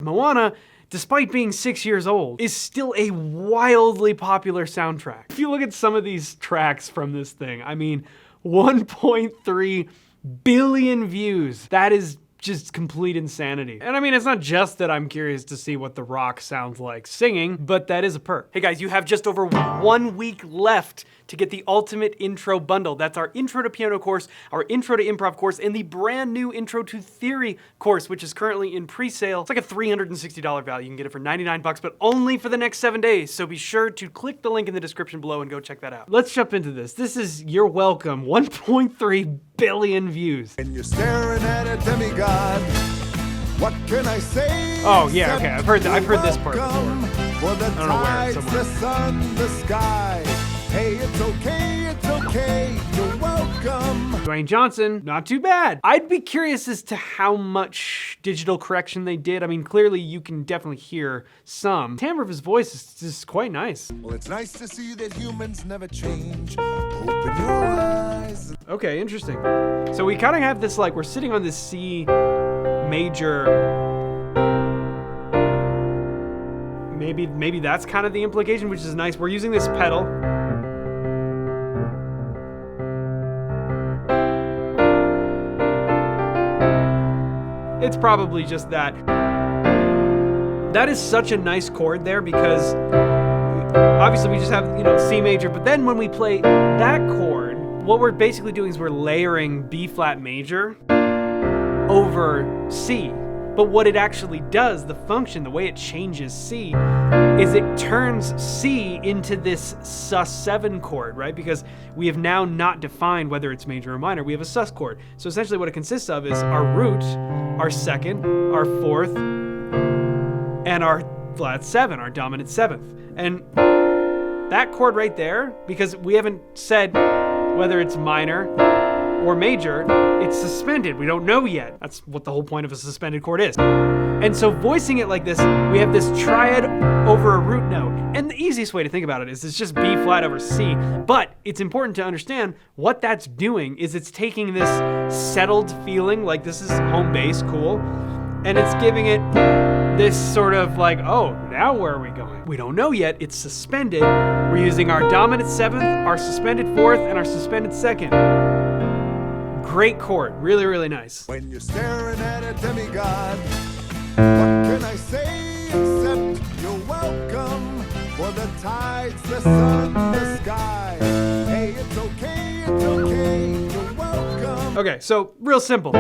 Moana, despite being 6 years old, is still a wildly popular soundtrack. If you look at some of these tracks from this thing, I mean, 1.3 billion views. That is just complete insanity. And I mean, it's not just that I'm curious to see what The Rock sounds like singing, but that is a perk. Hey guys, you have just over 1 week left to get the ultimate intro bundle. That's our intro to piano course, our intro to improv course, and the brand new intro to theory course, which is currently in pre-sale. It's like a $360 value. You can get it for 99 bucks, but only for the next 7 days. So be sure to click the link in the description below and go check that out. Let's jump into this. This is You're Welcome, 1.3 billion views. And you're staring at a demigod. What can I say? Oh yeah, okay. I've heard this part before. For the I don't know where, tides, somewhere. the sun, the sky. Hey, it's okay, you're welcome. Dwayne Johnson, not too bad. I'd be curious as to how much digital correction they did. I mean, clearly you can definitely hear some. The timbre of his voice is just quite nice. Well, it's nice to see that humans never change. Open your eyes. Okay, interesting. So we kind of have this, like, we're sitting on this C major. Maybe that's kind of the implication, which is nice. We're using this pedal. It's probably just that. That is such a nice chord there because obviously we just have, C major, but then when we play that chord, what we're basically doing is we're layering B flat major over C. But what it actually does, the function, the way it changes C, is it turns C into this sus7 chord, right? Because we have now not defined whether it's major or minor. We have a sus chord. So essentially what it consists of is our root, our second, our fourth, and our flat 7, our dominant 7th. And that chord right there, because we haven't said whether it's minor or major, it's suspended. We don't know yet. That's what the whole point of a suspended chord is. And so voicing it like this, we have this triad over a root note. And the easiest way to think about it is it's just B flat over C. But it's important to understand what that's doing is it's taking this settled feeling, like this is home base, cool, and it's giving it this sort of like, oh, now where are we going? We don't know yet. It's suspended. We're using our dominant 7th, our suspended 4th, and our suspended 2nd. Great chord, really, really nice. When you're staring at a demigod, what can I say except you're welcome? For the tides, the sun, the sky. Hey, it's okay, you're welcome. Okay, so real simple.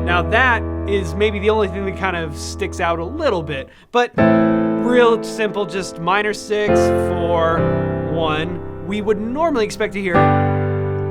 Now that is maybe the only thing that kind of sticks out a little bit, but real simple, just minor 6, 4, 1. We would normally expect to hear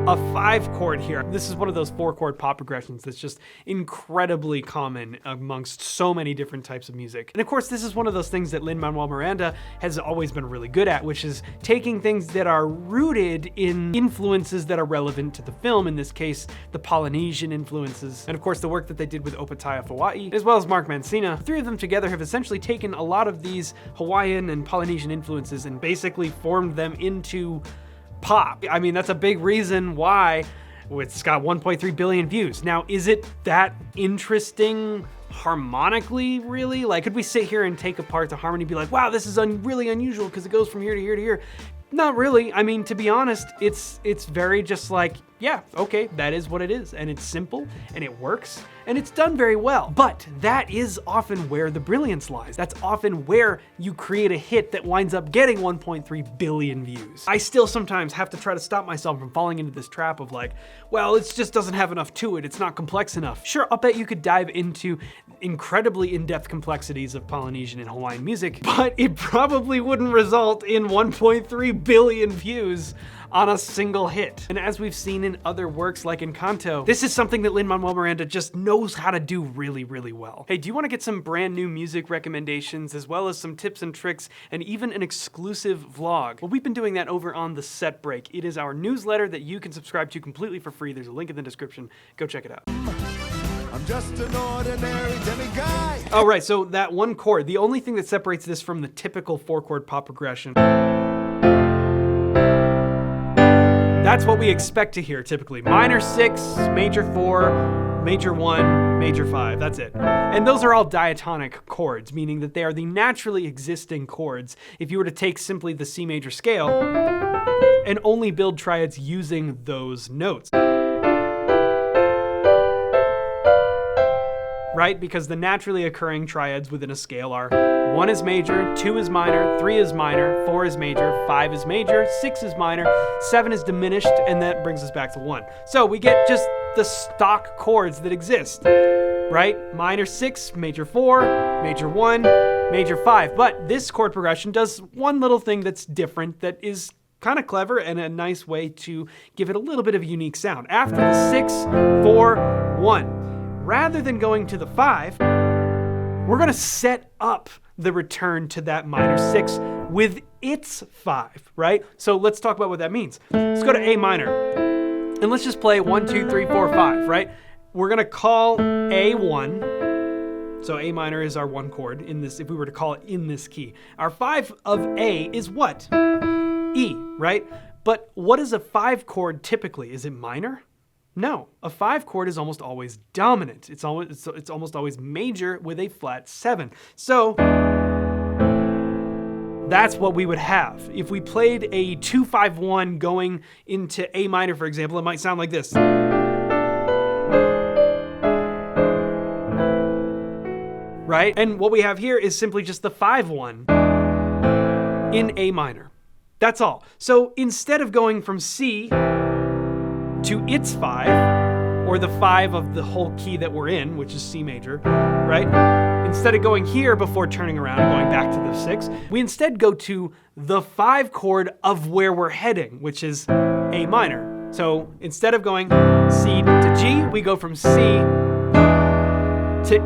a 5 chord here. This is one of those 4 chord pop progressions that's just incredibly common amongst so many different types of music. And of course, this is one of those things that Lin-Manuel Miranda has always been really good at, which is taking things that are rooted in influences that are relevant to the film, in this case, the Polynesian influences. And of course, the work that they did with Opataya Fawai, as well as Mark Mancina. The 3 of them together have essentially taken a lot of these Hawaiian and Polynesian influences and basically formed them into pop. I mean, that's a big reason why it's got 1.3 billion views. Now, is it that interesting harmonically, really? Like, could we sit here and take apart the harmony and be like, wow, this is really unusual because it goes from here to here to here? Not really. I mean, to be honest, it's very just like, yeah, okay, that is what it is. And it's simple and it works and it's done very well. But that is often where the brilliance lies. That's often where you create a hit that winds up getting 1.3 billion views. I still sometimes have to try to stop myself from falling into this trap of like, well, it just doesn't have enough to it. It's not complex enough. Sure, I'll bet you could dive into incredibly in-depth complexities of Polynesian and Hawaiian music, but it probably wouldn't result in 1.3 billion views on a single hit. And as we've seen in other works like Encanto, this is something that Lin-Manuel Miranda just knows how to do really, really well. Hey, do you want to get some brand new music recommendations as well as some tips and tricks and even an exclusive vlog? Well, we've been doing that over on The Set Break. It is our newsletter that you can subscribe to completely for free. There's a link in the description. Go check it out. I'm just an ordinary demiguy. All right, so that one chord, the only thing that separates this from the typical 4-chord pop progression, that's what we expect to hear typically. Minor 6, major 4, major 1, major 5, that's it. And those are all diatonic chords, meaning that they are the naturally existing chords if you were to take simply the C major scale and only build triads using those notes. Right? Because the naturally occurring triads within a scale are 1 is major, 2 is minor, 3 is minor, 4 is major, 5 is major, 6 is minor, 7 is diminished, and that brings us back to 1. So we get just the stock chords that exist, right? Minor 6, major 4, major 1, major 5. But this chord progression does one little thing that's different that is kind of clever and a nice way to give it a little bit of a unique sound. After the 6, 4, 1. Rather than going to the 5, we're going to set up the return to that minor 6 with its 5, right? So let's talk about what that means. Let's go to A minor, and let's just play 1, 2, 3, 4, 5, right? We're going to call A1. So A minor is our 1 chord in this, if we were to call it in this key. Our 5 of A is what? E, right? But what is a 5 chord typically? Is it minor? No, a 5 chord is almost always dominant. It's almost always major with a flat 7. So that's what we would have. If we played a 2-5-1 going into A minor, for example, it might sound like this. Right? And what we have here is simply just the 5-1 in A minor. That's all. So instead of going from C to its 5, or the 5 of the whole key that we're in, which is C major, right? Instead of going here before turning around and going back to the 6, we instead go to the 5 chord of where we're heading, which is A minor. So instead of going C to G, we go from C to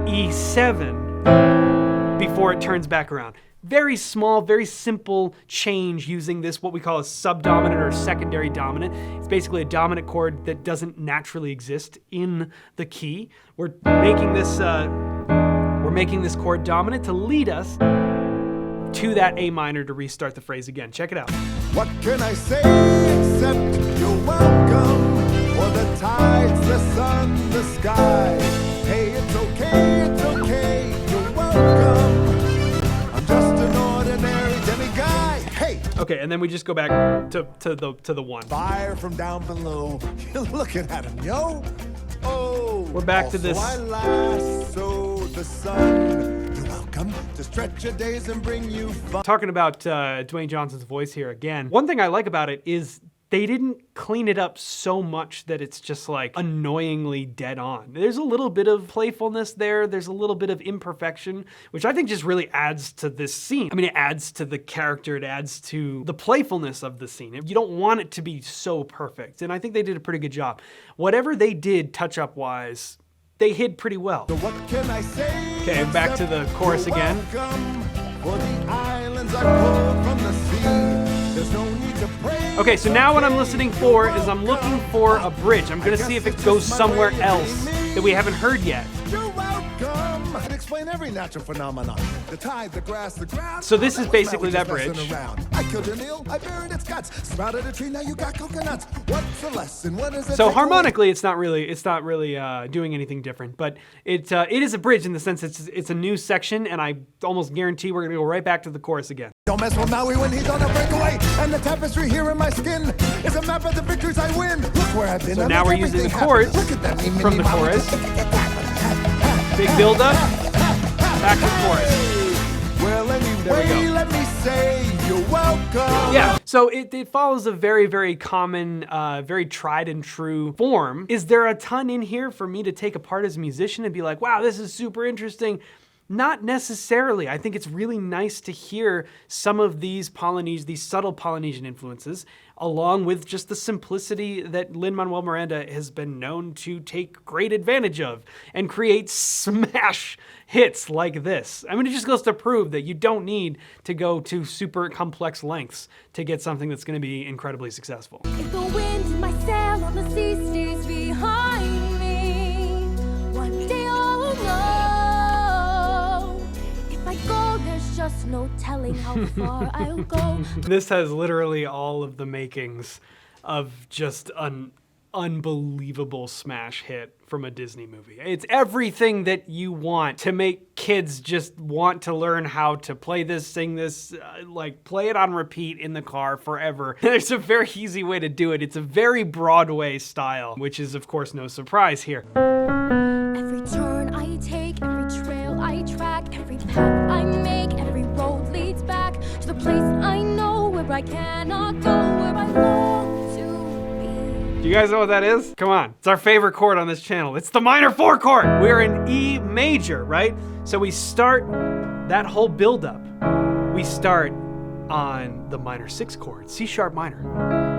E7 before it turns back around. Very small, very simple change using this, what we call a subdominant or secondary dominant. It's basically a dominant chord that doesn't naturally exist in the key. We're making this chord dominant to lead us to that A minor to restart the phrase again. Check it out. What can I say except you're welcome? For the tides, the sun, the sky. Hey, it's okay, you're welcome. Just an ordinary demiguy. Hey! Okay, and then we just go back to the 1. Fire from down below. You're looking at him, yo. Oh, we're back to this. I lasso the sun. You're welcome to stretch your days and bring you fun. Talking about Dwayne Johnson's voice here again. One thing I like about it is they didn't clean it up so much that it's just like annoyingly dead on. There's a little bit of playfulness there. There's a little bit of imperfection, which I think just really adds to this scene. I mean, it adds to the character. It adds to the playfulness of the scene. You don't want it to be so perfect. And I think they did a pretty good job. Whatever they did touch-up wise, they hid pretty well. So what can I say? Okay, back to the chorus again. For the islands I pulled from the sea. There's no need to pray. Okay, so now what I'm listening for is I'm looking for a bridge. I'm gonna see if it goes somewhere else that we haven't heard yet. You're welcome. I can explain every natural phenomenon. The tide, the grass, the ground. So this is basically that bridge. I killed an eel, I buried its guts. Sprouted a tree, now you got coconuts. What's the lesson? What is it? So harmonically, it's not really doing anything different, but it is a bridge in the sense it's a new section, and I almost guarantee we're gonna go right back to the chorus again. Don't mess with Maui when he's on a breakaway. And the tapestry here in my skin is a map of the victories I win. Look where I've been. So now we're using the chords from the chorus. Big build up, back to the chorus. Well, anyway, let me say you're welcome. Yeah, so it follows a very, very common, very tried and true form. Is there a ton in here for me to take apart as a musician and be like, wow, this is super interesting? Not necessarily. I think it's really nice to hear some of these subtle Polynesian influences, along with just the simplicity that Lin-Manuel Miranda has been known to take great advantage of and create smash hits like this. I mean, it just goes to prove that you don't need to go to super complex lengths to get something that's going to be incredibly successful. If the wind in my sail on the sea stays behind me, one day I'll know. If I go, there's just no telling how far I'll go. This has literally all of the makings of just an unbelievable smash hit from a Disney movie. It's everything that you want to make kids just want to learn how to play this, sing this, like play it on repeat in the car forever. There's a very easy way to do it. It's a very Broadway style, which is of course no surprise here. Every turn I take, every trail I track, every path I make, every road leads back to the place I know where I cannot go, where I long to be. Do you guys know what that is? Come on, it's our favorite chord on this channel. It's the minor 4 chord. We're in E major, right? So we start that whole buildup. We start on the minor 6 chord, C sharp minor.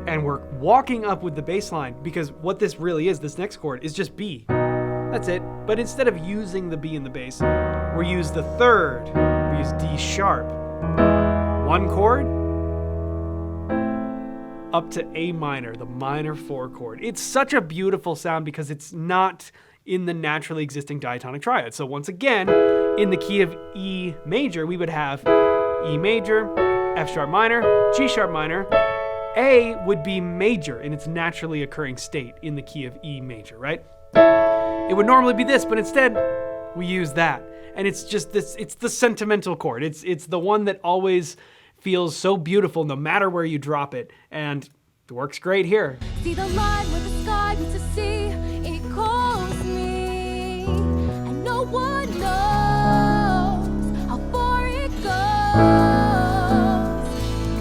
And we're walking up with the bass line because what this really is, this next chord, is just B. That's it. But instead of using the B in the bass, we use the 3rd. We use D sharp. 1 chord, up to A minor, the minor 4 chord. It's such a beautiful sound because it's not in the naturally existing diatonic triad. So once again, in the key of E major, we would have E major, F sharp minor, G sharp minor. A would be major in its naturally occurring state in the key of E major, right? It would normally be this, but instead we use that. And it's just this, it's the sentimental chord. It's the one that always feels so beautiful no matter where you drop it. And it works great here. See the line where the sky meets the sea, it calls me, and no one knows how far it goes.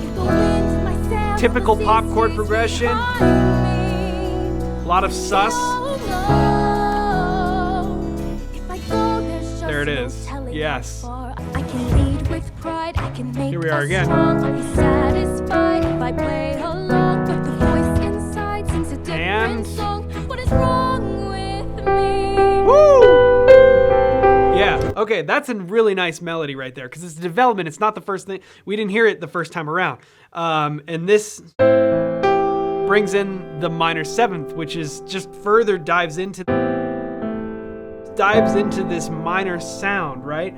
If the wind in my sails Typical the pop sea chord stays progression. behind me, A lot of sus. oh no. If I go, there's just There it no is. telling Yes. how far I can lead with pride. I can make Here we are us again. strong. I'll be satisfied if I play along, but the voice inside sings a different And- song. What is wrong with me? Woo! Yeah, okay, that's a really nice melody right there because it's development. It's not the first thing. We didn't hear it the first time around. And this brings in the minor 7th, which is just further dives into this minor sound, right?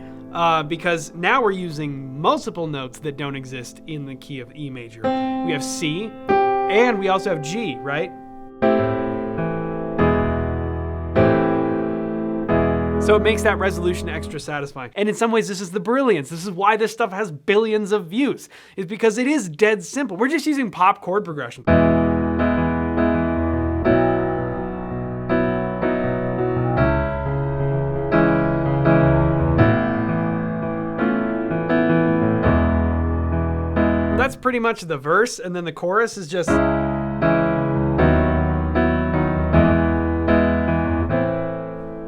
Because now we're using multiple notes that don't exist in the key of E major. We have C, and we also have G, right? So it makes that resolution extra satisfying. And in some ways, this is the brilliance. This is why this stuff has billions of views, is because it is dead simple. We're just using pop chord progression. That's pretty much the verse, and then the chorus is just...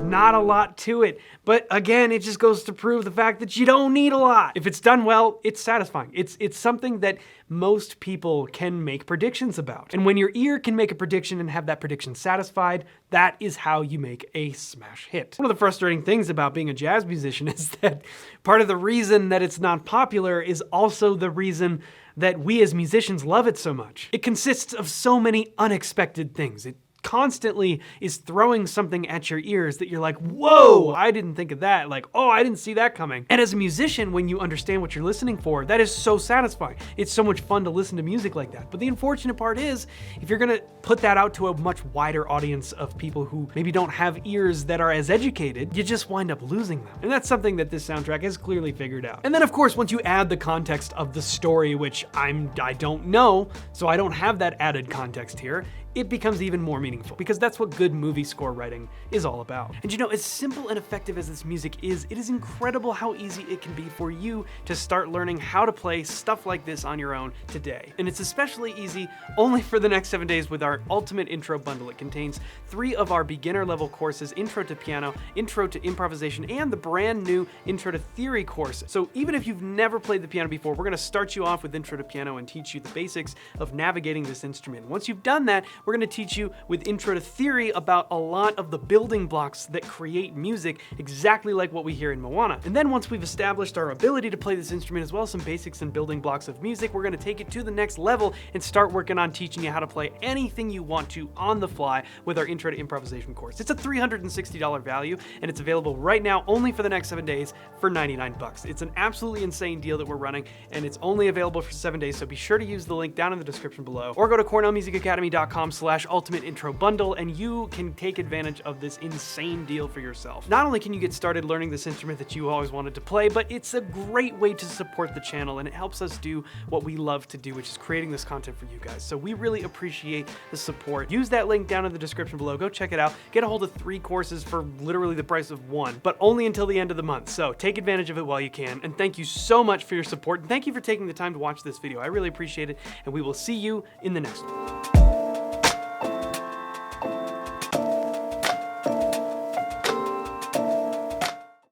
not a lot to it. But again, it just goes to prove the fact that you don't need a lot. If it's done well, it's satisfying. It's something that most people can make predictions about. And when your ear can make a prediction and have that prediction satisfied, that is how you make a smash hit. One of the frustrating things about being a jazz musician is that part of the reason that it's not popular is also the reason that we as musicians love it so much. It consists of so many unexpected things. It constantly is throwing something at your ears that you're like, whoa, I didn't think of that. Like, oh, I didn't see that coming. And as a musician, when you understand what you're listening for, that is so satisfying. It's so much fun to listen to music like that. But the unfortunate part is, if you're gonna put that out to a much wider audience of people who maybe don't have ears that are as educated, you just wind up losing them. And that's something that this soundtrack has clearly figured out. And then of course, once you add the context of the story, which I don't know, so I don't have that added context here, it becomes even more meaningful, because that's what good movie score writing is all about. And you know, as simple and effective as this music is, it is incredible how easy it can be for you to start learning how to play stuff like this on your own today. And it's especially easy only for the next 7 days with our Ultimate Intro Bundle. It contains 3 of our beginner level courses, Intro to Piano, Intro to Improvisation, and the brand new Intro to Theory course. So even if you've never played the piano before, we're gonna start you off with Intro to Piano and teach you the basics of navigating this instrument. Once you've done that, we're gonna teach you with Intro to Theory about a lot of the building blocks that create music exactly like what we hear in Moana. And then once we've established our ability to play this instrument as well as some basics and building blocks of music, we're gonna take it to the next level and start working on teaching you how to play anything you want to on the fly with our Intro to Improvisation course. It's a $360 value, and it's available right now only for the next 7 days for 99 bucks. It's an absolutely insane deal that we're running, and it's only available for 7 days, so be sure to use the link down in the description below, or go to cornellmusicacademy.com/ultimate intro bundle, and you can take advantage of this insane deal for yourself. Not only can you get started learning this instrument that you always wanted to play, but it's a great way to support the channel, and it helps us do what we love to do, which is creating this content for you guys. So we really appreciate the support. Use that link down in the description below. Go check it out. Get a hold of 3 courses for literally the price of 1, but only until the end of the month. So take advantage of it while you can, and thank you so much for your support, and thank you for taking the time to watch this video. I really appreciate it, and we will see you in the next one.